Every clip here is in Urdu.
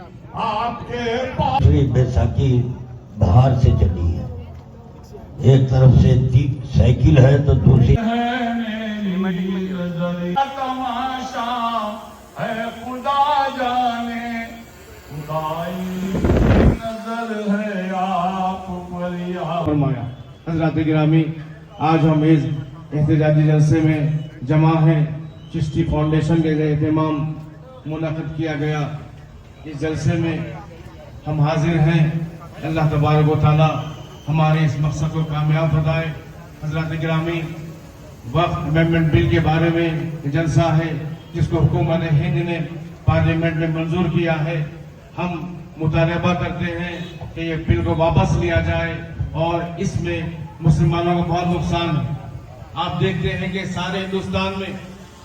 آپ کے پاس بیساکھی باہر سے چلی ہے، ایک طرف سے سائیکل ہے تو دوسری تماشا ہے، خدا جانے خدائی نظر ہے آپ پر فرمایا۔ حضرات گرامی، آج ہم اس احتجاجی جلسے میں جمع ہیں، چشتی فاؤنڈیشن کے اہتمام منعقد کیا گیا۔ اس جلسے میں ہم حاضر ہیں، اللہ تبارک و تعالی ہمارے اس مقصد کو کامیاب بتائے۔ حضرات گرامی، وقف امینڈمنٹ بل کے بارے میں جلسہ ہے جس کو حکومت ہند نے پارلیمنٹ میں منظور کیا ہے۔ ہم مطالبہ کرتے ہیں کہ یہ بل کو واپس لیا جائے، اور اس میں مسلمانوں کو بہت نقصان ہے۔ آپ دیکھتے ہیں کہ سارے ہندوستان میں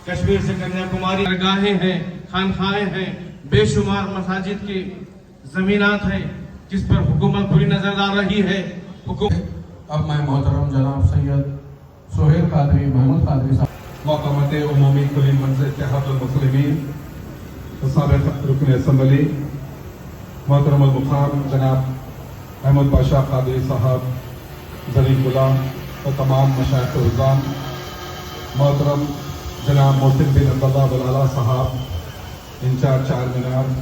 کشمیر سے کنیا کماری درگاہیں ہیں، خانقاہیں ہیں، بے شمار مساجد کی زمینات ہیں جس پر حکومت بری نظر ڈال رہی ہے۔ اب میں محترم جناب سید سہیل قادری محمود قادری صاحب، موقمت عمومی کلی منظر اتحاد المسلمین سابق رکن اسمبلی، محترم المقام جناب احمد پاشا قادری صاحب ظریف غلام اور تمام مشائخ رضوان، محترم جناب محسن بن عبداللہ بلالہ صاحب انچارج چار مینار،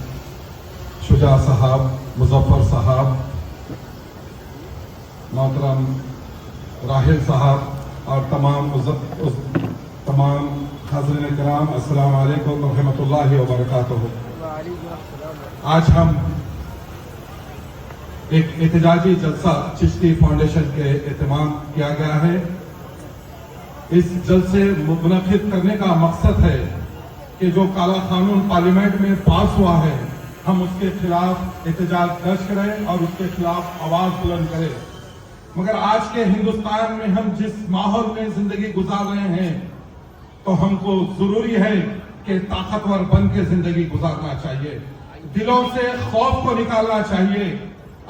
شجاع صاحب، مظفر صاحب، محترم راحل صاحب اور تمام حاضرین کرام، السلام علیکم ورحمۃ اللہ وبرکاتہ۔ آج ہم ایک احتجاجی جلسہ چشتی فاؤنڈیشن کے اہتمام کیا گیا ہے۔ اس جلسے منعقد کرنے کا مقصد ہے کہ جو کالا قانون پارلیمنٹ میں پاس ہوا ہے، ہم اس کے خلاف احتجاج درج کریں اور اس کے خلاف آواز بلند کریں۔ مگر آج کے ہندوستان میں ہم جس ماحول میں زندگی گزار رہے ہیں تو ہم کو ضروری ہے کہ طاقتور بن کے زندگی گزارنا چاہیے، دلوں سے خوف کو نکالنا چاہیے۔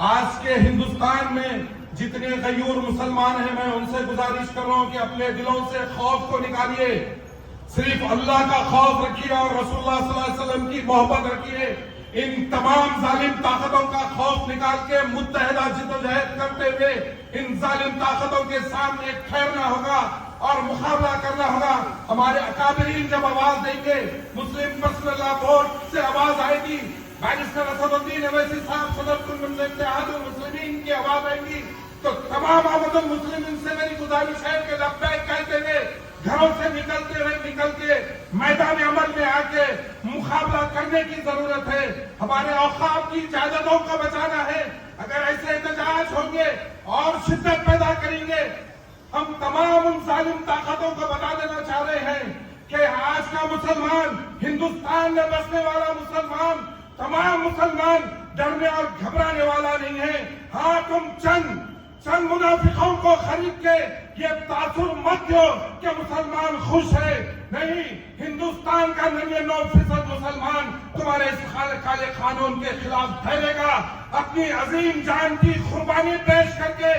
آج کے ہندوستان میں جتنے غیور مسلمان ہیں، میں ان سے گزارش کر رہا ہوں کہ اپنے دلوں سے خوف کو نکالیے، صرف اللہ کا خوف رکھیے اور رسول اللہ صلی اللہ علیہ وسلم کی محبت رکھیے۔ ان تمام ظالم طاقتوں کا خوف نکال کے متحدہ جدوجہد کرتے ہوئے ان ظالم طاقتوں کے سامنے ٹھہرنا ہوگا اور مقابلہ کرنا ہوگا۔ ہمارے اکابرین جب آواز دیں گے، مسلم پرسنل لا بورڈ سے آواز آئے گی، بیرسٹر اسد الدین اویسی صاحب صدر کل اتحاد المسلمین کی آواز آئے گی، تو تمام عوام المسلمین سے میری گزارش ہے کہ لبیک کہتے ہوئے گھروں سے نکلتے ہوئے نکل کے میدان عمل میں آ کے مقابلہ کرنے کی ضرورت ہے۔ ہمارے اوقاف کی جائیدادوں کو بچانا ہے۔ اگر ایسے احتجاج ہوں گے اور شدت پیدا کریں گے، ہم تمام ان ظالم طاقتوں کو بتا دینا چاہ رہے ہیں کہ آج کا مسلمان، ہندوستان میں بسنے والا مسلمان، تمام مسلمان ڈرنے اور گھبرانے والا نہیں ہے۔ ہاں، تم چند منافقوں کو خرید کے یہ تاثر مت دو کہ مسلمان خوش ہے، نہیں، ہندوستان کا 99% مسلمان تمہارے اس کالے قانون کے خلاف ٹھہرے گا، اپنی عظیم جان کی قربانی پیش کر کے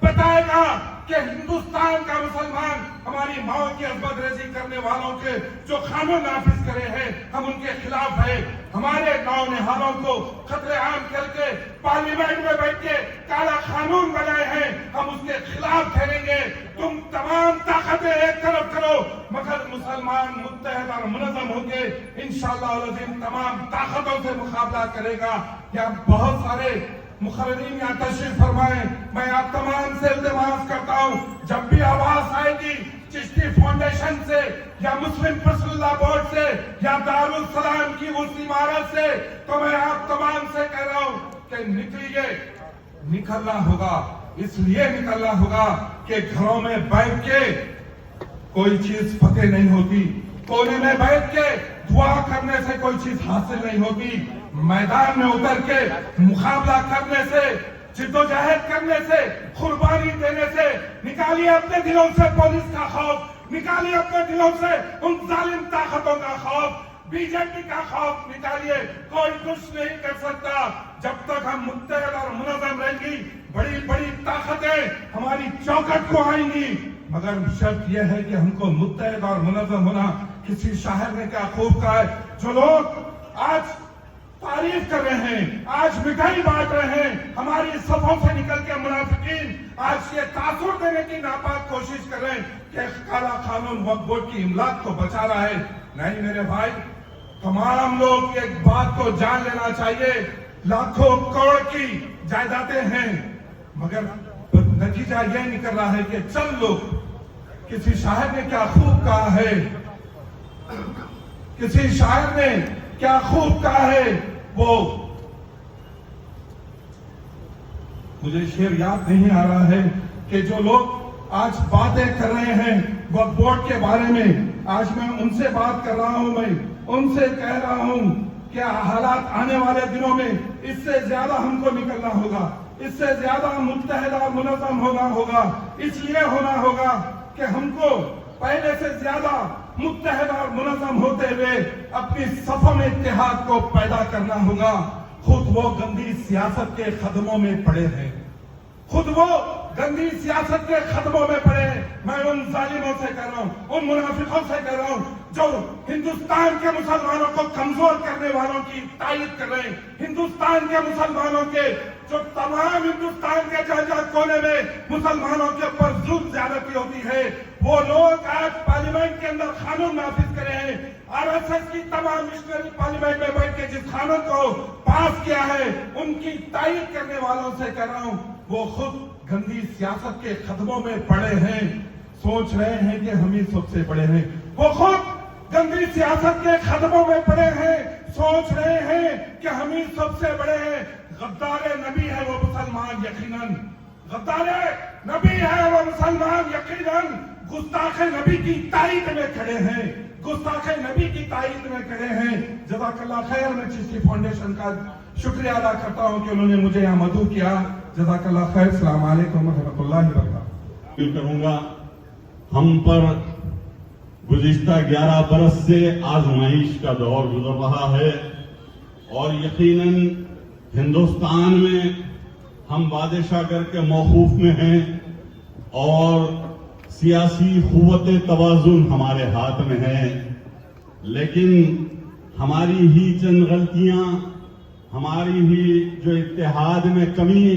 بتائے گا کہ ہندوستان کا مسلمان ہماری ماں کی عصمت ریزی کرنے والوں کے جو قانون نافذ کرے ہیں، ہم ان کے خلاف ہیں۔ ہمارے نونہالوں کو قتل عام کر کے پارلیمنٹ میں بیٹھ کے کالا قانون بنائے ہیں، ہم اس کے خلاف ٹھہریں گے۔ تم تمام طاقتیں ایک طرف کرو، مگر مسلمان متحد اور منظم ہو کے انشاءاللہ العظیم تمام طاقتوں سے مقابلہ کرے گا۔ یہاں بہت سارے مقررین یہاں تشریف فرمائیں، میں آپ تمام سے التماس کرتا ہوں، جب بھی آواز آئے گی چشتی فاؤنڈیشن سے یا مسلم پرسنل لا بورڈ سے یا دارالسلام کی اس عمارت سے، تو میں آپ تمام سے کہہ رہا ہوں کہ نکلیے، نکلنا ہوگا، اس لیے نکلنا ہوگا کہ گھروں میں بیٹھ کے کوئی چیز فتح نہیں ہوتی، کونے میں بیٹھ کے دعا کرنے سے کوئی چیز حاصل نہیں ہوتی، میدان میں اتر کے مقابلہ کرنے سے، جدوجہد کرنے سے، قربانی دینے سے، نکالیے اپنے دلوں سے پولیس کا خوف، نکالیے اپنے دلوں سے ان ظالم طاقتوں کا خوف، بی جے پی کا خوف نکالیے۔ کوئی کچھ نہیں کر سکتا جب تک ہم متحد اور منظم رہیں گی۔ بڑی بڑی طاقتیں ہماری چوکٹ کو آئیں گی، مگر شرط یہ ہے کہ ہم کو متحد اور منظم ہونا۔ کسی شاعر نے کیا خوب کہا ہے، جو لوگ آج تعریف کر رہے ہیں، آج مٹھائی بانٹ رہے ہیں، ہماری صفوں سے نکل کے منافقین آج یہ تاثر دینے کی ناپاک کوشش کر رہے ہیں کہ کالا قانون وقف بورڈ کی املاک کو بچا رہا ہے۔ نہیں میرے بھائی، تمام لوگ ایک بات کو جان لینا چاہیے، لاکھوں کروڑ کی جائیدادیں ہیں، مگر نتیجہ یہ نکل رہا ہے کہ چند لوگ، کسی شاعر نے کیا خوب کہا ہے، کسی شاعر نے کیا خوب کہا ہے، وہ مجھے شعر یاد نہیں آ رہا ہے، کہ جو لوگ آج باتیں کر رہے ہیں وقف بورڈ کے بارے میں، آج میں ان سے بات کر رہا ہوں، میں ان سے کہہ رہا ہوں کہ حالات آنے والے دنوں میں اس سے زیادہ ہم کو نکلنا ہوگا، اس سے زیادہ متحد اور منظم ہوگا، اس لیے ہونا ہوگا کہ ہم کو پہلے سے زیادہ متحد اور منظم ہوتے ہوئے اپنی صفوں میں اتحاد کو پیدا کرنا ہوگا۔ خود وہ گندی سیاست کے قدموں میں پڑے ہیں، خود وہ گندی سیاست کے قدموں میں پڑے ہیں۔ میں ان ظالموں سے کہہ رہا ہوں، ان منافقوں سے کہہ رہا ہوں جو ہندوستان کے مسلمانوں کو کمزور کرنے والوں کی تائید کر رہے ہیں، ہندوستان کے مسلمانوں کے جو تمام ہندوستان کے جہاں کونے میں مسلمانوں کے اوپر ظلم زیادتی ہوتی ہے، وہ لوگ آج پارلیمنٹ کے اندر قانون نافذ کرے ہیں۔ RSS کی تمام مشنری پارلیمنٹ میں بیٹھ کے جس قانون کو پاس کیا ہے، ان کی تائید کرنے والوں سے کہہ رہا ہوں، وہ خود گندی سیاست کے قدموں میں پڑے ہیں، سوچ رہے ہیں کہ ہم ہی سب سے بڑے ہیں۔ وہ خود گندی سیاست کے قدموں میں پڑے ہیں، سوچ رہے ہیں کہ ہم ہی سب سے بڑے ہیں۔ غدار نبی ہے وہ مسلمان یقیناً، غدار نبی ہے وہ مسلمان یقیناً، گستاخ نبی کی تائید میں کھڑے ہیں، گستاخ نبی کی تائید میں کھڑے ہیں۔ جزاک اللہ خیر۔ میں چشتی فاؤنڈیشن کا شکریہ ادا کرتا ہوں کہ انہوں نے مجھے یہاں مدعو کیا۔ جزاک اللہ خیر۔ السلام علیکم ورحمۃ اللہ وبرکاتہ۔ کروں گا، ہم پر گزشتہ 11 برس سے آزمائش کا دور گزر رہا ہے، اور یقیناً ہندوستان میں ہم بادشاہ کر کے موقوف میں ہیں، اور سیاسی قوت توازن ہمارے ہاتھ میں ہے، لیکن ہماری ہی چند غلطیاں، ہماری ہی جو اتحاد میں کمی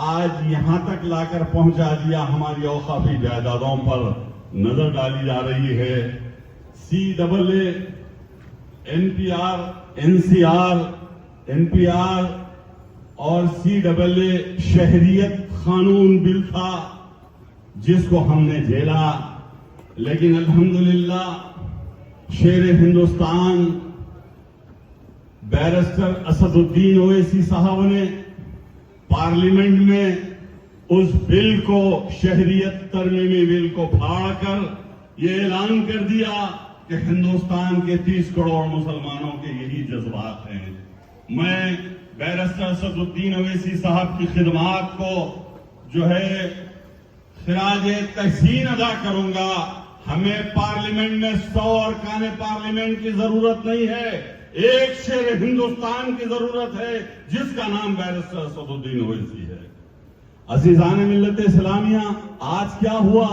آج یہاں تک لا کر پہنچا دیا، ہماری اوقافی جائیدادوں پر نظر ڈالی جا رہی ہے۔ CAA، NPR، NCR، NPR اور CAA شہریت قانون بل تھا جس کو ہم نے جھیلا، لیکن الحمدللہ شیر ہندوستان بیرسٹر اسد الدین اویسی صاحب نے پارلیمنٹ میں اس بل کو، شہریت ترمیمی بل کو پھاڑ کر یہ اعلان کر دیا کہ ہندوستان کے 30 کروڑ مسلمانوں کے یہی جذبات ہیں۔ میں بیرسٹر اسد الدین اویسی صاحب کی خدمات کو جو ہے خراج تحسین ادا کروں گا۔ ہمیں پارلیمنٹ میں 100 ارکان پارلیمنٹ کی ضرورت نہیں ہے، ایک شیر ہندوستان کی ضرورت ہے جس کا نام بیرسٹر اسد الدین اویسی ہے۔ عزیزان ملت اسلامیہ، آج کیا ہوا؟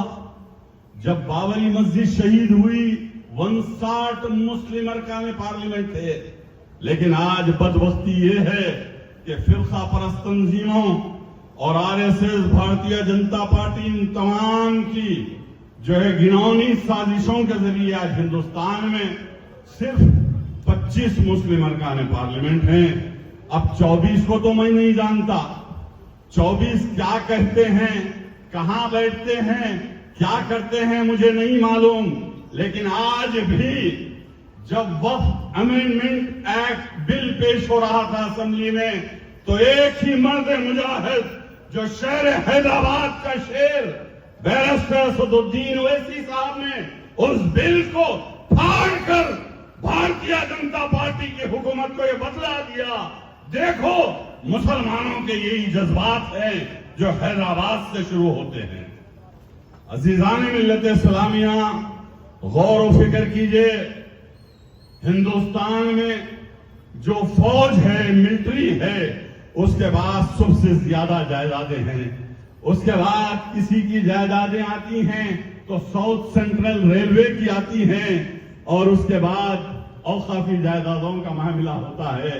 جب بابری مسجد شہید ہوئی 59 مسلم ارکان پارلیمنٹ تھے، لیکن آج بدبختی یہ ہے کہ فرقہ پرست تنظیموں اور RSS، بھارتیہ جنتا پارٹی، ان تمام کی جو ہے گھناؤنی سازشوں کے ذریعے آج ہندوستان میں صرف 25 مسلم ارکان پارلیمنٹ ہیں۔ اب 24 کو تو میں نہیں جانتا، 24 کیا کہتے ہیں، کہاں بیٹھتے ہیں، کیا کرتے ہیں مجھے نہیں معلوم، لیکن آج بھی جب وقف امینڈمنٹ ایکٹ بل پیش ہو رہا تھا اسمبلی میں، تو ایک ہی مرد مجاہد جو شہر حیدرآباد کا شیر بیرسٹر اسد الدین اویسی صاحب نے اس بل کو پھاڑ کر بھارتیہ جنتا پارٹی کی حکومت کو یہ بتلا دیا، دیکھو مسلمانوں کے یہی جذبات ہیں جو حیدرآباد سے شروع ہوتے ہیں۔ عزیزان ملت اسلامیہ، غور و فکر کیجئے، ہندوستان میں جو فوج ہے، ملٹری ہے، اس کے بعد سب سے زیادہ جائیدادیں ہیں، اس کے بعد کسی کی جائیدادیں آتی ہیں تو ساؤتھ سینٹرل ریلوے کی آتی ہیں، اور اس کے بعد اوقافی جائیدادوں کا معاملہ ہوتا ہے۔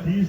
30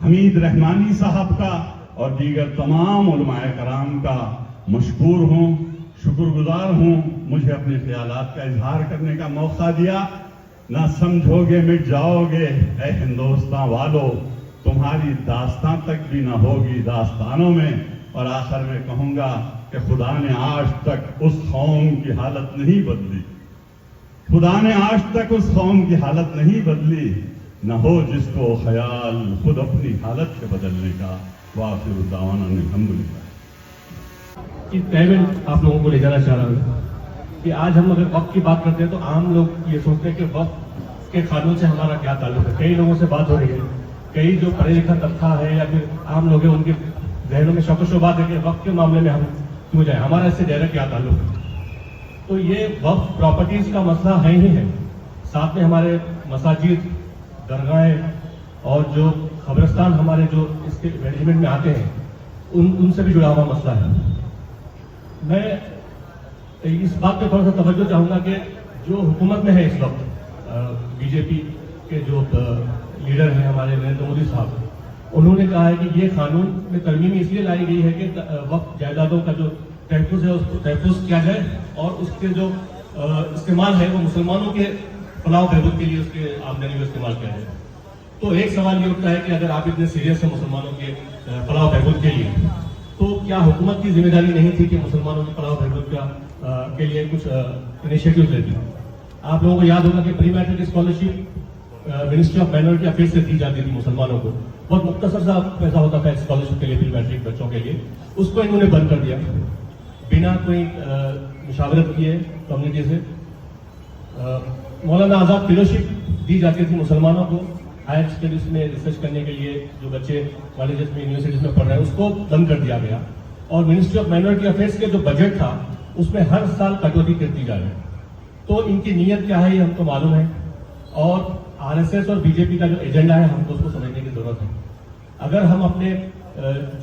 حمید رحمانی صاحب کا اور دیگر تمام علماء کرام کا مشکور ہوں، شکر گزار ہوں، مجھے اپنے خیالات کا اظہار کرنے کا موقع دیا۔ نہ سمجھو گے مٹ جاؤ گے اے ہندوستان والو، تمہاری داستان تک بھی نہ ہوگی داستانوں میں۔ اور آخر میں کہوں گا کہ خدا نے آج تک اس قوم کی حالت نہیں بدلی، خدا نے آج تک اس قوم کی حالت نہیں بدلی، نہ ہو جس کو خیال خود اپنی حالت کے بدلنے کا۔ وآخر دعوانا الحمدللہ۔ کہ پہلے آپ لوگوں کو لے جانا چاہ رہا ہوں کہ آج ہم اگر وقت کی بات کرتے ہیں تو عام لوگ یہ سوچتے ہیں کہ وقت کے قانون سے ہمارا کیا تعلق ہے۔ کئی لوگوں سے بات ہو رہی ہے، کئی جو پڑھے لکھا طبقہ ہے یا پھر عام لوگ ہیں، ان کے ذہنوں میں شک و شبہات ہے کہ وقت کے معاملے میں ہم کیوں جائیں، ہمارا اس سے ڈائریکٹ کیا تعلق ہے۔ تو یہ وقت پراپرٹیز کا مسئلہ ہے ہی ہے، ساتھ میں ہمارے مساجد، درگاہیں اور جو قبرستان ہمارے جو اس کے مینجمنٹ میں آتے ہیں ان سے بھی جڑا ہوا مسئلہ ہے۔ میں اس بات پہ تھوڑا سا توجہ چاہوں گا کہ جو حکومت میں ہے اس وقت بی جے پی کے جو لیڈر ہیں ہمارے نریندر مودی صاحب، انہوں نے کہا ہے کہ یہ قانون میں ترمیمی اس لیے لائی گئی ہے کہ وقت جائیدادوں کا جو تحفظ ہے اس کو تحفظ کیا جائے اور اس کے جو استعمال ہے وہ مسلمانوں کے فلاح و بہبود کے لیے اس کے آمدنی میں استعمال کیا جائے۔ تو ایک سوال یہ اٹھتا ہے کہ اگر آپ اتنے سیریس ہیں مسلمانوں کے فلاح و بہبود کے لیے، تو کیا حکومت کی ذمہ داری نہیں تھی کہ مسلمانوں کے فلاح و بہبود کے لیے کچھ انیشیٹو لیتی؟ آپ لوگوں کو یاد ہوگا کہ pre matric scholarship ministry of minority affairs سے دی جاتی تھی مسلمانوں کو، بہت مختصر سا پیسہ ہوتا تھا اسکالرشپ کے لیے پری میٹرک بچوں کے لیے، اس کو انہوں نے بند کر دیا بنا کوئی مشاورت کیے کمیونٹی سے۔ مولانا آزاد فیلوشپ دی جاتی تھی مسلمانوں کو ہائر اسٹڈیز میں ریسرچ کرنے کے لیے، جو بچے کالجز میں یونیورسٹیز میں پڑھ رہے ہیں اس کو بند کر دیا گیا، اور منسٹری آف مائنورٹی افیئرس کے جو بجٹ تھا اس میں ہر سال کٹوتی کرتی جا رہی ہے۔ تو ان کی نیت کیا ہے یہ ہم کو معلوم ہے، اور آر ایس ایس اور بی جے پی کا جو ایجنڈا ہے ہم کو اس کو سمجھنے کی ضرورت ہے۔ اگر ہم اپنے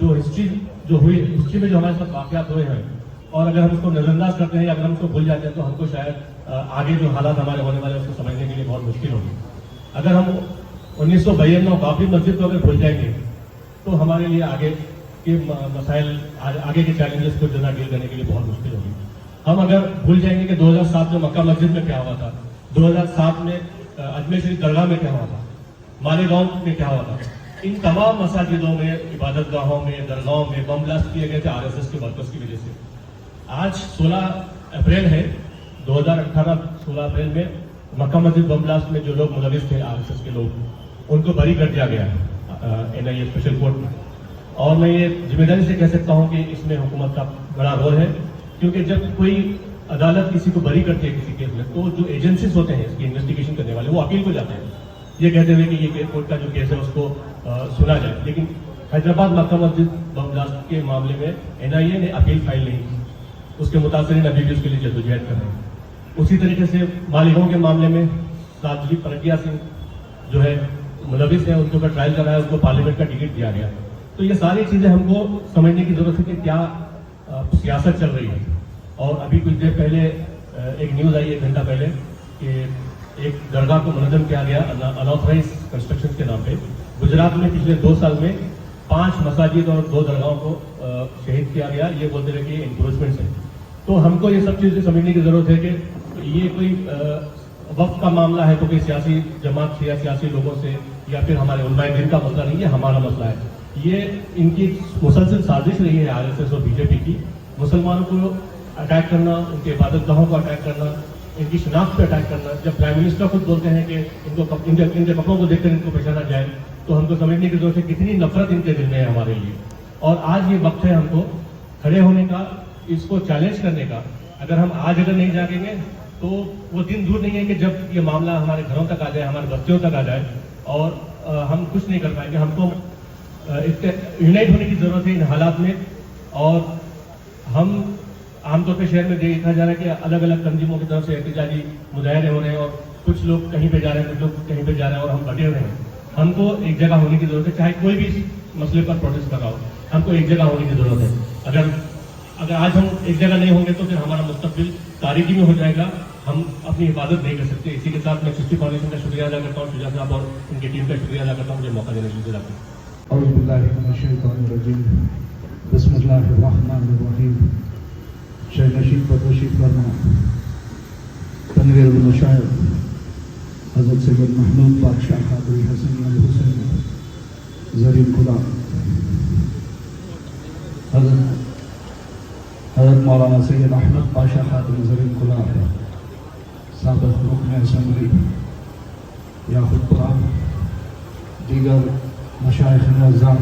جو ہسٹری جو ہوئی، ہسٹری میں جو ہمارے ساتھ واقعات ہوئے ہیں، اور اگر ہم اس کو نظر انداز کرتے ہیں یا اگر ہم اس کو بھول جاتے ہیں تو ہم کو شاید آگے جو حالات ہمارے ہونے والے ہیں اس کو سمجھنے کے لیے بہت مشکل ہوگی۔ اگر ہم 1992 بابری مسجد کو اگر بھول جائیں گے تو ہمارے لیے آگے کے مسائل، آگے کے چیلنجز کو جنا ڈیل کرنے کے لیے بہت مشکل ہوگی۔ ہم اگر بھول جائیں گے کہ 2007 میں مکہ مسجد میں کیا ہوا تھا، 2007 میں اجمیر شریف درگاہ میں کیا ہوا تھا، مالیگاؤں میں کیا ہوا تھا، ان تمام مساجدوں میں، عبادت گاہوں میں، درگاہوں میں بم بلاسٹ کیے گئے تھے آر ایس ایس کے ورکرز کی وجہ سے۔ آج 16 اپریل ہے 2018، 16 اپریل میں مکہ مسجد بم بلاسٹ میں جو لوگ ملوث تھے آر ایس ایس کے لوگ، ان کو بری کر دیا گیا N I A special court میں۔ اور میں یہ ذمہ داری سے کہہ سکتا ہوں کہ اس میں حکومت کا بڑا رول ہے، کیونکہ جب کوئی عدالت کسی کو بری کرتی ہے کسی کیس میں تو جو ایجنسیز ہوتے ہیں اس کی انویسٹیگیشن کرنے والے وہ اپیل کو جاتے ہیں یہ کہتے ہوئے کہ یہ کورٹ کا جو کیس ہے اس کو سنا جائے، لیکن حیدرآباد مکہ مسجد بم بلاسٹ کے معاملے میں این آئی اے نے اپیل فائل نہیں کی، اس کے متاثرین ابھی بھی اس کے لیے جدوجہد کر رہے ہیں۔ اسی طریقے سے مالیگاؤں کے معاملے میں سادھوی پرگیا سنگھ جو ہے ملوث ہیں، ان کے اوپر ٹرائل کرایا، ان کو پارلیمنٹ کا ٹکٹ دیا گیا۔ تو یہ ساری چیزیں ہم کو سمجھنے کی ضرورت ہے کہ کیا سیاست چل رہی ہے۔ اور ابھی کچھ دیر پہلے ایک نیوز آئی 1 گھنٹہ پہلے کہ ایک درگاہ کو منظم کیا گیا انآتھرائز کنسٹرکشن کے نام پہ گجرات میں پچھلے 2 سال میں 5 مساجد اور 2 درگاہوں کو شہید کیا گیا، یہ بولتے رہے کہ انکروچمنٹس ہیں۔ تو ہم کو یہ سب چیزیں سمجھنے کی ضرورت ہے کہ یہ کوئی وقت کا معاملہ ہے تو کوئی سیاسی جماعت سے یا سیاسی لوگوں سے یا پھر ہمارے علماء دین کا مسئلہ نہیں، یہ ہمارا مسئلہ ہے۔ یہ ان کی مسلسل سازش رہی ہے آر ایس ایس اور بی جے پی کی، مسلمانوں کو اٹیک کرنا، ان کے عبادت گاہوں کو اٹیک کرنا، ان کی شناخت پہ اٹیک کرنا۔ جب پرائم منسٹر خود بولتے ہیں کہ ان کے کپڑوں کو دیکھ کر ان کو پہچانا جائے تو ہم کو سمجھنے کی ضرورت ہے کتنی نفرت ان کے دل میں ہے ہمارے لیے۔ اور آج یہ وقت ہے ہم کو کھڑے ہونے کا، اس کو چیلنج کرنے کا۔ اگر ہم آج اگر نہیں جاگیں گے تو وہ دن دور نہیں ہے کہ جب یہ معاملہ ہمارے گھروں تک آ جائے، ہمارے بستیوں تک آ جائے اور ہم کچھ نہیں کر پائیں گے۔ ہم کو یونائٹ ہونے کی ضرورت ہے ان حالات میں۔ اور ہم عام طور پہ شہر میں دیکھا جا رہا ہے کہ الگ الگ تنظیموں کی طرف سے احتجاجی مظاہرے ہو رہے ہیں اور کچھ لوگ کہیں پہ جا رہے ہیں، کچھ لوگ کہیں پہ جا رہے ہیں اور ہم بٹے ہوئے ہیں۔ ہم کو ایک جگہ ہونے کی ضرورت ہے، چاہے کوئی بھی اس مسئلے پر پروٹیسٹ کر رہا ہو، ہم کو ایک جگہ ہونے کی ضرورت ہے۔ اگر آج ہم ایک جگہ نہیں ہوں گے تو پھر ہمارا مستقبل تاریکی میں ہو جائے گا، ہم اپنی حفاظت نہیں کر سکتے۔ اسی کے ساتھ میں چشتی فاؤنڈیشن کا شکریہ ادا کرتا ہوں، شجاع صاحب اور ان کی ٹیم کا شکریہ ادا کرتا ہوں مجھے موقع دینے کے لیے۔ اعوذ باللہ من الشیطان الرجیم بسم اللہ الرحمن الرحیم شہ نشید پر تشریف فرما تنویر المشاعر حضرت سید محمود بادشاہ قادری حسنی الحسینی زرین خدا حضرت مولانا سید احمد پاشا قادری زرین خدا سابق رکن اسمبلی یاقوت پورہ دیگر مشائخ اعظام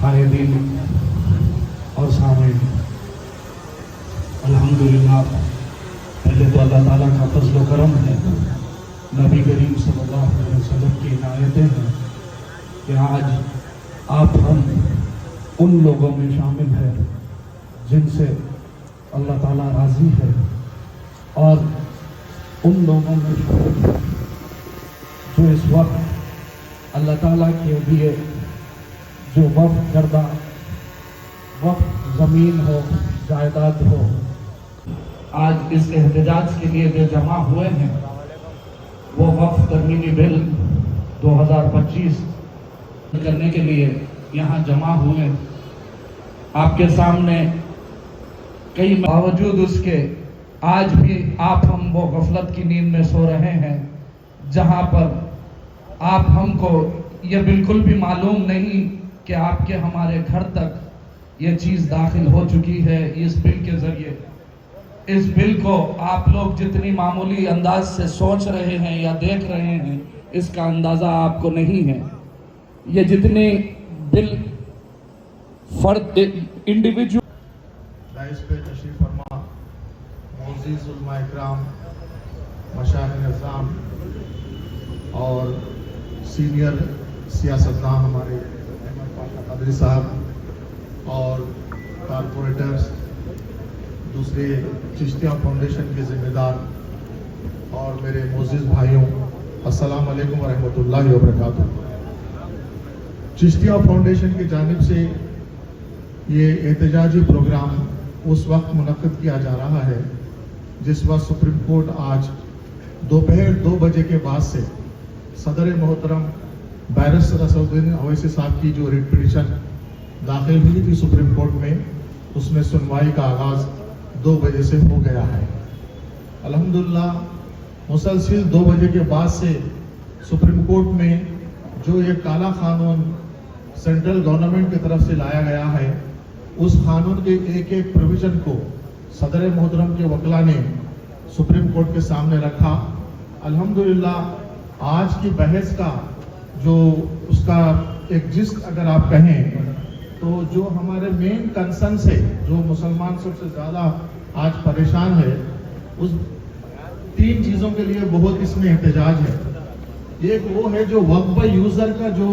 قائدین اور سامعین، الحمدللہ پہلے تو اللہ تعالیٰ کا فضل و کرم ہے، نبی کریم صلی اللہ علیہ وسلم کی عنایتیں ہیں کہ آج آپ ہم ان لوگوں میں شامل ہیں جن سے اللہ تعالیٰ راضی ہے، اور ان لوگوں میں شامل ہیں جو اس وقت اللہ تعالیٰ کے لیے جو وقف کردہ وقف زمین ہو، جائیداد ہو، آج اس احتجاج کے لیے جو جمع ہوئے ہیں وہ وقف ترمیمی بل 2025 کرنے کے لیے یہاں جمع ہوئے ہیں۔ آپ کے سامنے کئی باوجود اس کے آج بھی آپ ہم وہ غفلت کی نیند میں سو رہے ہیں جہاں پر آپ ہم کو یہ بالکل بھی معلوم نہیں کہ آپ کے ہمارے گھر تک یہ چیز داخل ہو چکی ہے اس بل کے ذریعے۔ اس بل کو آپ لوگ جتنی معمولی انداز سے سوچ رہے ہیں یا دیکھ رہے ہیں اس کا اندازہ آپ کو نہیں ہے۔ یہ جتنی بل فرد انڈیویجول دائس پہ تشریف فرما معزز علماء اکرام، مشائخ اعظام اور سینئر سیاستدان ہمارے احمد پاشا قادری صاحب اور کارپوریٹرز، دوسرے چشتیہ فاؤنڈیشن کے ذمہ دار اور میرے معزز بھائیوں، السلام علیکم ورحمۃ اللہ وبرکاتہ۔ چشتیہ فاؤنڈیشن کی جانب سے یہ احتجاجی پروگرام اس وقت منعقد کیا جا رہا ہے جس وقت سپریم کورٹ آج دوپہر 2 بجے کے بعد سے صدر محترم بیرسٹر اسدالدین اویسی صاحب کی جو ریٹ پٹیشن داخل ہوئی تھی سپریم کورٹ میں، اس میں سنوائی کا آغاز 2 بجے سے ہو گیا ہے۔ الحمدللہ مسلسل 2 بجے کے بعد سے سپریم کورٹ میں جو یہ کالا قانون سینٹرل گورنمنٹ کی طرف سے لایا گیا ہے، اس قانون کے ایک ایک پروویژن کو صدر محترم کے وکلا نے سپریم کورٹ کے سامنے رکھا۔ الحمدللہ آج کی بحث کا جو اس کا ایک جسٹ اگر آپ کہیں تو جو ہمارے مین کنسرن سے جو مسلمان سب سے زیادہ آج پریشان ہے، اس 3 چیزوں کے لیے بہت اس میں احتجاج ہے۔ ایک وہ ہے جو وقف بائی یوزر کا، جو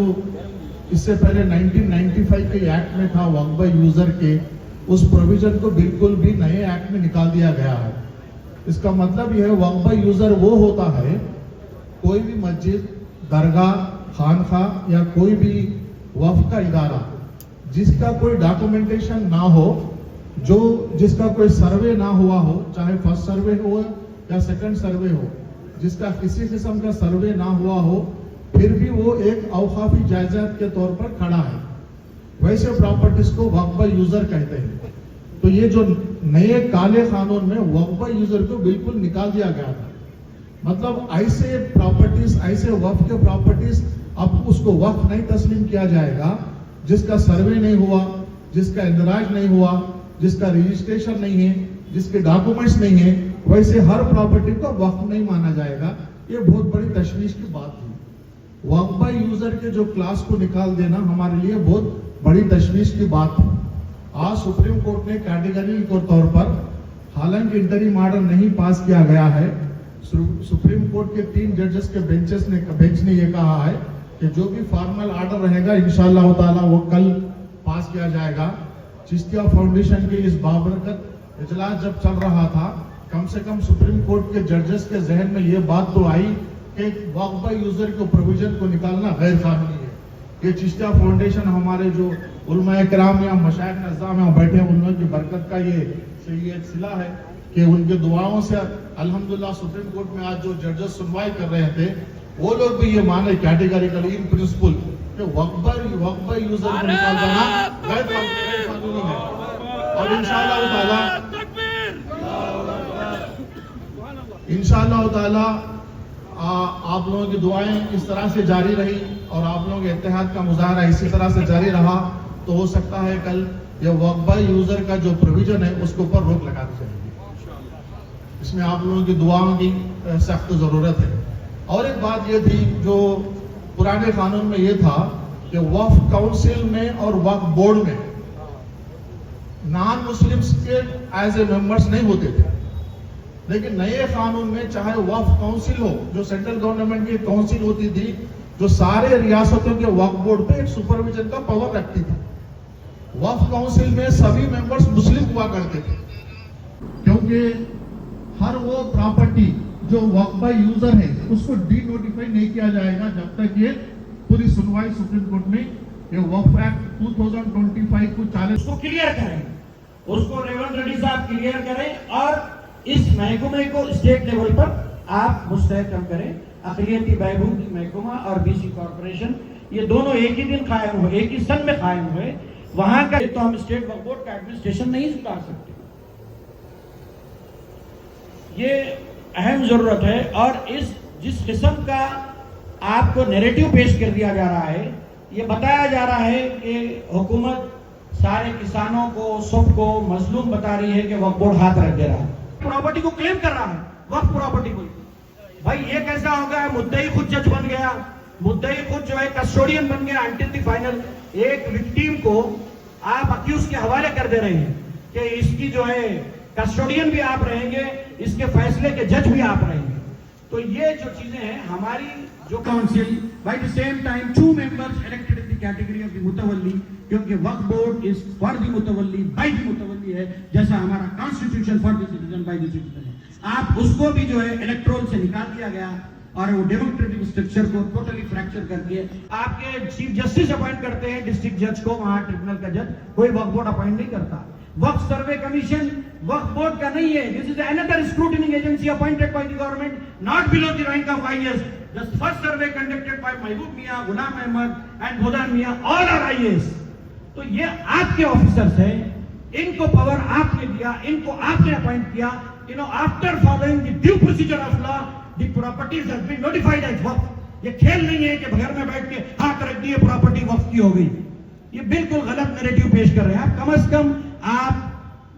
اس سے پہلے 1995 کے ایکٹ میں تھا وقف بائی یوزر کے، اس پروویژن کو بالکل بھی نئے ایکٹ میں نکال دیا گیا ہے۔ اس کا مطلب یہ ہے وقف بائی یوزر وہ ہوتا ہے کوئی بھی مسجد، درگاہ، خانقاہ یا کوئی بھی وقف کا ادارہ جس کا کوئی ڈاکومنٹیشن نہ ہو، جس کا کوئی سروے نہ ہوا ہو، چاہے فرسٹ سروے ہو یا سیکنڈ سروے ہو، جس کا کسی قسم کا سروے نہ ہوا ہو، پھر بھی وہ ایک اوقافی جائیداد کے طور پر کھڑا ہے، ویسے پراپرٹیز کو وقف بائی یوزر کہتے ہیں۔ تو یہ جو نئے کالے قانون میں وقف بائی یوزر کو بالکل نکال دیا گیا تھا، مطلب ایسے پراپرٹیز، ایسے وقف کے پراپرٹیز اب اس کو وقف نہیں تسلیم کیا جائے گا جس کا سروے نہیں ہوا، جس کا اندراج نہیں ہوا، جس کا رجسٹریشن نہیں ہے، جس کے ڈاکومنٹس نہیں ہیں، ویسے ہر پراپرٹی کو وقف نہیں مانا جائے گا۔ یہ بہت بڑی تشویش کی بات تھی۔ وقف بائی یوزر کے جو کلاس کو نکال دینا ہمارے لیے بہت بڑی تشویش کی بات تھی۔ آج سپریم کورٹ نے کیٹیگری کے طور پر، حالانکہ انٹریم آرڈر نہیں پاس کیا گیا ہے، سپریم کورٹ کے 3 ججز کے بینچ نے یہ کہا ہے کہ جو بھی فارمل آرڈر رہے گا انشاءاللہ تعالی وہ کل پاس کیا جائے گا۔ چشتیہ فاؤنڈیشن کے اس بابرکت اجلاس جب چل رہا تھا، کم سے کم سپریم کورٹ کے ججز کے ذہن میں یہ بات تو آئی کہ وقف بائی یوزر کے پروویژن کو نکالنا غیر قانونی ہے۔ یہ چشتیہ فاؤنڈیشن ہمارے جو علماء کرام یا مشائخ نظام یہاں بیٹھے ہیں، ان کی برکت کا یہ ایک صلہ ہے کہ ان کے دعاؤں سے الحمدللہ سپریم کورٹ میں آج جو ججز سنوائی کر رہے تھے، وہ لوگ بھی یہ مانے کیٹیگریکلی ان پرنسپل کہ وقف بائی یوزر کو نکال دینا غیر قانونی ہے. اور انشاءاللہ تعالی آپ لوگوں کی دعائیں اس طرح سے جاری رہی اور آپ لوگوں کے اتحاد کا مظاہرہ اسی طرح سے جاری رہا تو ہو سکتا ہے کل یہ وقف بائی یوزر کا جو پروویژن ہے اس کے اوپر روک لگا دی جائے گی. اس میں آپ لوگوں کی دعاؤں کی سخت ضرورت ہے. اور ایک بات یہ تھی جو پرانے قانون میں یہ تھا کہ وقف کاؤنسل میں اور وقف بورڈ میں نان مسلمز کے ایز اے ممبرز نہیں ہوتے تھے. لیکن نئے قانون میں چاہے وقف کاؤنسل ہو جو سینٹرل گورنمنٹ کی کاؤنسل ہوتی تھی جو سارے ریاستوں کے وقف بورڈ پہ ایک سپرویژن کا پاور رکھتی تھی. وقف کاؤنسل میں سبھی ممبرز مسلم ہوا کرتے تھے کیونکہ ہر وہ پراپرٹی جو وقف بائی یوزر ہے اس کو ڈی نوٹیفائی نہیں کیا جائے گا جب تک یہ پوری سنوائی سپریم کورٹ میں یہ وقف ایکٹ 2025 کو چالش کو کلیئر کریں, اس کو ریونت ریڈی صاحب کلیئر کریں اور اس محکمے کو اسٹیٹ لیول پر آپ مستحکم کریں. اقلیتی بہبود کی محکمہ اور بی سی کارپوریشن یہ دونوں ایک ہی دن قائم ہوئے, ایک ہی سن میں قائم ہوئے. وہاں کا تو ہم اسٹیٹ وقف بورڈ کا ایڈمنسٹریشن نہیں سدھار سکتے. یہ اہم ضرورت ہے. اور جس قسم کا آپ کو نیریٹو پیش کر دیا جا رہا ہے, یہ بتایا جا رہا ہے کہ حکومت سارے کسانوں کو سب کو مظلوم بتا رہی ہے کہ وقف بورڈ ہاتھ رکھ دے رہا ہے, پراپرٹی کو کلیم کر رہا ہے, وقف پراپرٹی کو. بھائی یہ کیسا ہوگا؟ مدعی خود جج بن گیا, مدعی خود جو ہے کسٹوڈین بن گیا انٹل دی فائنل. ایک وکٹیم کو آپ اکیوز کے حوالے کر دے رہے ہیں کہ اس کی جو ہے کسٹوڈین بھی آپ رہیں گے, اس کے فیصلے کے جج بھی آپ رہیں گے. تو یہ جو چیزیں ہیں ہماری جو council by the same time 2 members elected in the category of the متولی, کیونکہ وقف بورڈ از فار دی متولی بائی دی متولی ہے, جیسا ہمارا constitution for the citizen by the citizen ہے. آپ اس کو بھی جو ہے الیکٹرول سے نکال دیا گیا اور وہ ڈیموکریٹک اسٹرکچر کو ٹوٹلی فریکچر کر کے آپ کے چیف جسٹس اپوائنٹ کرتے ہیں ڈسٹرکٹ جج کو, وہاں ٹریبونل کا جج, کوئی وقف بورڈ اپوائنٹ نہیں کرتا. وقف سروے کمیشن وقف بورڈ کا نہیں ہے. دس از another scrutining agency appointed by the government, not below the rank of IAS. The first survey conducted by Mahbub Mia, Ghulam Ahmed and Bhudan Mia, all are IAS. تو یہ آپ کے آفیسرز ہیں, ان کو پاور آپ نے دیا, ان کو آپ نے اپوائنٹ کیا. After following the due procedure of law, the properties has been notified as وقف. یہ کھیل نہیں ہے کہ گھر میں بیٹھ کے ہاتھ رکھ دیے پراپرٹی وقف کی ہو گئی. یہ بالکل غلط نیریٹو پیش کر رہے ہیں آپ. کم از کم آپ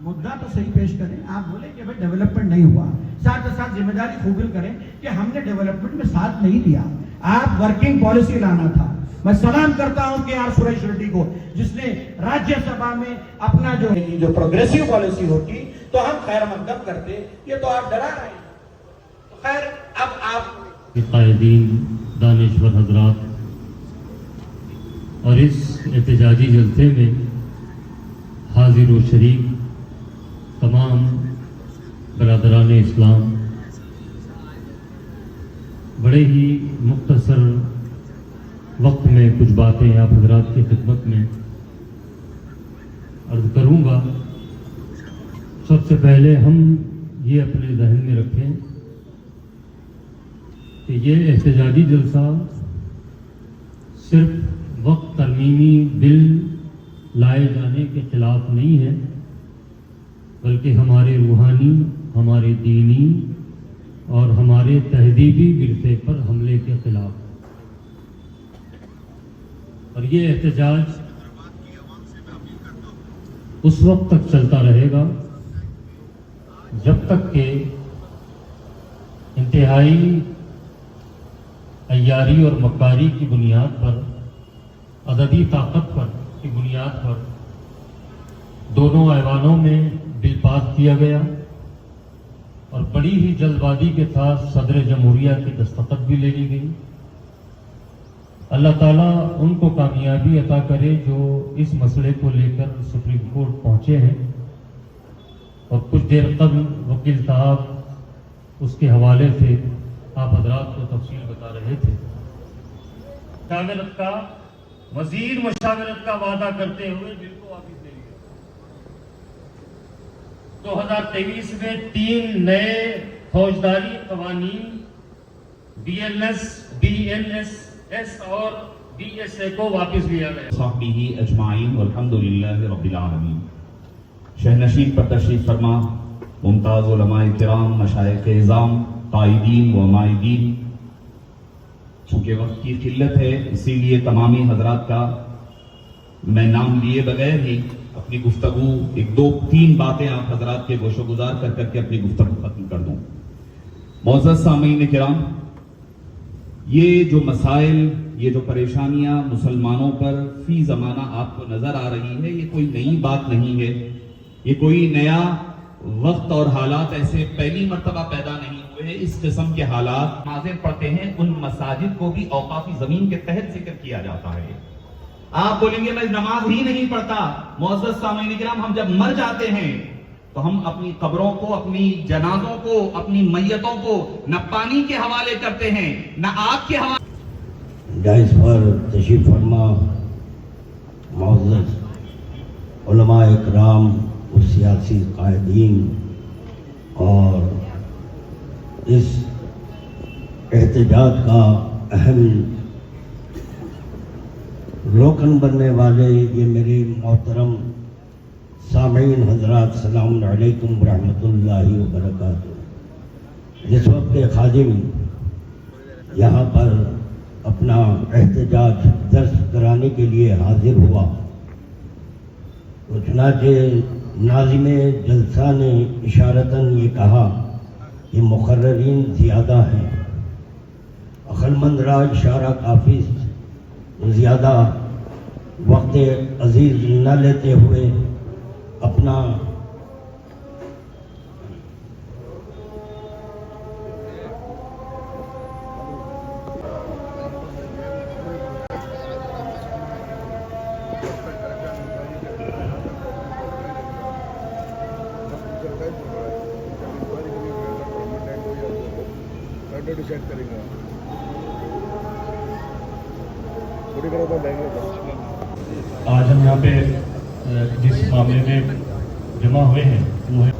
مدعا تو صحیح پیش کریں. آپ بولیں کہ بھائی ڈیولپمنٹ نہیں ہوا, ساتھ ساتھ ذمہ داری قبول کریں کہ ہم نے ڈیولپمنٹ میں ساتھ نہیں دیا. آپ ورکنگ پالیسی لانا تھا. میں سلام کرتا ہوں کہ آر سریش ریڈی کو, جس نے راجیہ سبھا میں اپنا جو پروگریسو پالیسی ہوتی تو ہم خیر مقدم کرتے. یہ تو آپ ڈرا رہے ہیں. خیر, اب آپ قائدین, دانشور حضرات اور اس احتجاجی جلسے میں حاضر و شریک تمام برادران اسلام, بڑے ہی مختصر وقت میں کچھ باتیں آپ حضرات کی خدمت میں عرض کروں گا. سب سے پہلے ہم یہ اپنے ذہن میں رکھیں کہ یہ احتجاجی جلسہ صرف وقت ترمیمی بل لائے جانے کے خلاف نہیں ہے, بلکہ ہمارے روحانی, ہمارے دینی اور ہمارے تہذیبی ورثے پر حملے کے خلاف. اور یہ احتجاج اس وقت تک چلتا رہے گا جب تک کہ انتہائی عیاری اور مکاری کی بنیاد پر, عددی طاقت پر کی بنیاد پر دونوں ایوانوں میں بل پاس کیا گیا اور بڑی ہی جلد بازی کے ساتھ صدر جمہوریہ کی دستخط بھی لے لی گئی. اللہ تعالیٰ ان کو کامیابی عطا کرے جو اس مسئلے کو لے کر سپریم کورٹ پہنچے ہیں. اور کچھ دیر قبل وکیل صاحب اس کے حوالے سے آپ حضرات کو تفصیل بتا رہے تھے. مشاورت کا, مزید مشاورت کا وعدہ کرتے ہوئے بل کو واپس لے لیا. 2023 میں 3 نئے فوجداری قوانین BLS DNSS اور DSA کو واپس لیا گیا. صحبہ اجمعین والحمدللہ رب العالمین. شہنشین پر تشریف فرما ممتاز علماء کرام، مشائخ اعظام، قائدین و مائدین. چونکہ وقت کی قلت ہے اسی لیے تمامی حضرات کا میں نام لیے بغیر ہی اپنی گفتگو 1-2-3 باتیں آپ حضرات کے گوش و گزار کر کے اپنی گفتگو ختم کر دوں. معزز سامعین کرام، یہ جو مسائل، یہ جو پریشانیاں مسلمانوں پر فی زمانہ آپ کو نظر آ رہی ہے، یہ کوئی نئی بات نہیں ہے. یہ کوئی نیا وقت اور حالات ایسے پہلی مرتبہ پیدا نہیں ہوئے ہیں. اس قسم کے حالات نمازیں پڑھتے ہیں ان مساجد کو بھی اوقافی زمین کے تحت ذکر کیا جاتا ہے. آپ بولیں گے میں نماز ہی نہیں پڑھتا. معزز سامعین کرام، ہم جب مر جاتے ہیں تو ہم اپنی قبروں کو، اپنی جنازوں کو، اپنی میتوں کو نہ پانی کے حوالے کرتے ہیں نہ آگ کے حوالے. ڈائز پر تشریف فرما معزز علماء اکرام اور سیاسی قائدین اور اس احتجاج کا اہم رکن بننے والے یہ میرے محترم سامعین حضرات، السلام علیکم ورحمۃ اللہ وبرکاتہ. جس وقت کے خادم یہاں پر اپنا احتجاج درس کرانے کے لیے حاضر ہوا تو چنانچہ ناظم جلسہ نے اشارتاً یہ کہا کہ مقررین زیادہ ہیں. عقلمند را اشارہ کافی، زیادہ وقت عزیز نہ لیتے ہوئے اپنا آج ہم یہاں پہ جس معاملے میں جمع ہوئے ہیں وہ ہے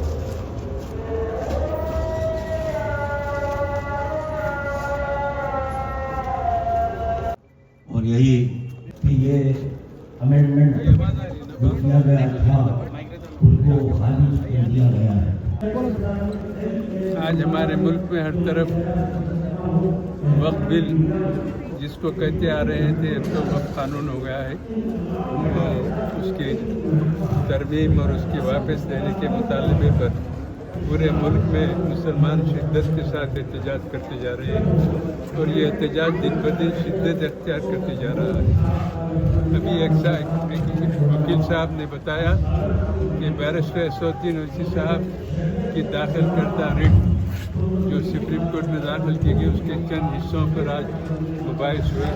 اور یہی کہ یہ امینڈمنٹ جو کیا گیا تھا ان کو خارج کر دیا گیا ہے. آج ہمارے ملک میں ہر طرف وقف بل جس کو کہتے آ رہے تھے اب تو وقف قانون ہو گیا ہے، اس کی ترمیم اور اس کی واپس لینے کے مطالبے پر پورے ملک میں مسلمان شدت کے ساتھ احتجاج کرتے جا رہے ہیں اور یہ احتجاج دن بدن شدت اختیار کرتے جا رہا ہے. ابھی ایک وکیل صاحب نے بتایا کہ بیرسٹر اسد الدین اویسی صاحب کی داخل کردہ ریٹ جو سپریم کورٹ میں داخل کی گئی اس کے چند حصوں پر آج مباحث ہوئے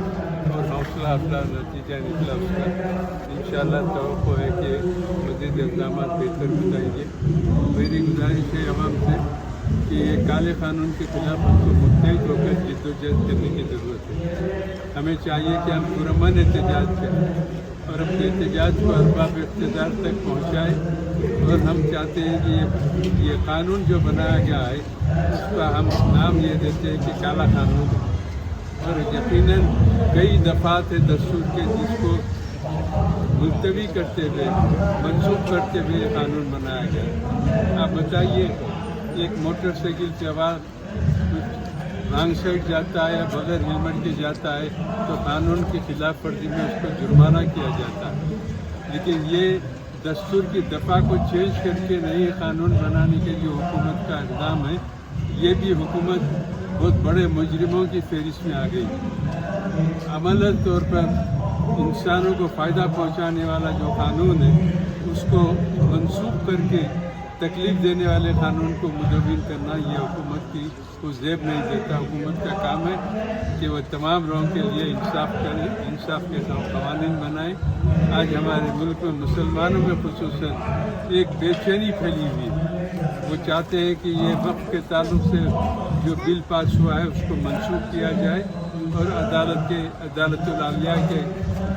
اور حوصلہ افزا نتیجہ نکلا اس کا. انشاءاللہ توقع ہے کہ مزید اقدامات بہتر بتائیں گے. میری گزارش ہے عوام سے کہ یہ کالے قانون کے خلاف ہم کو متحد ہو کر جدوجہد کرنے کی ضرورت ہے. ہمیں چاہیے کہ ہم پرامن احتجاج کریں اور اپنے احتجاج کو ارباب اقتدار تک پہنچائیں. اور ہم چاہتے ہیں کہ یہ قانون جو بنایا گیا ہے اس کا ہم نام یہ دیتے ہیں کہ کالا قانون ہے، اور یقیناً کئی دفعات ہے دستور کے جس کو ملتوی کرتے ہوئے، منسوخ کرتے ہوئے یہ قانون بنایا گیا. آپ بتائیے، ایک موٹر سائیکل سوار رانگ سائڈ جاتا ہے، بغیر ہیلمٹ کے جاتا ہے تو قانون کی خلاف ورزی میں اس کو جرمانہ کیا جاتا ہے. لیکن یہ دستور کی دفعہ کو چینج کر کے نئے قانون بنانے کے جو حکومت کا اقدام ہے، یہ بھی حکومت بہت بڑے مجرموں کی فہرست میں آ گئی. عملی طور پر انسانوں کو فائدہ پہنچانے والا جو قانون ہے اس کو منسوخ کر کے تکلیف دینے والے قانون کو مدون کرنا یہ حکومت کی کو زیب نہیں دیتا. حکومت کا کام ہے کہ وہ تمام لوگوں کے لیے انصاف کرے، انصاف کے ساتھ قوانین بنائے. آج ہمارے ملک میں مسلمانوں میں خصوصاً ایک بے چینی پھیلی ہوئی ہے. وہ چاہتے ہیں کہ یہ وقف کے تعلق سے جو بل پاس ہوا ہے اس کو منسوخ کیا جائے اور عدالت العالیہ کے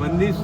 19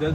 10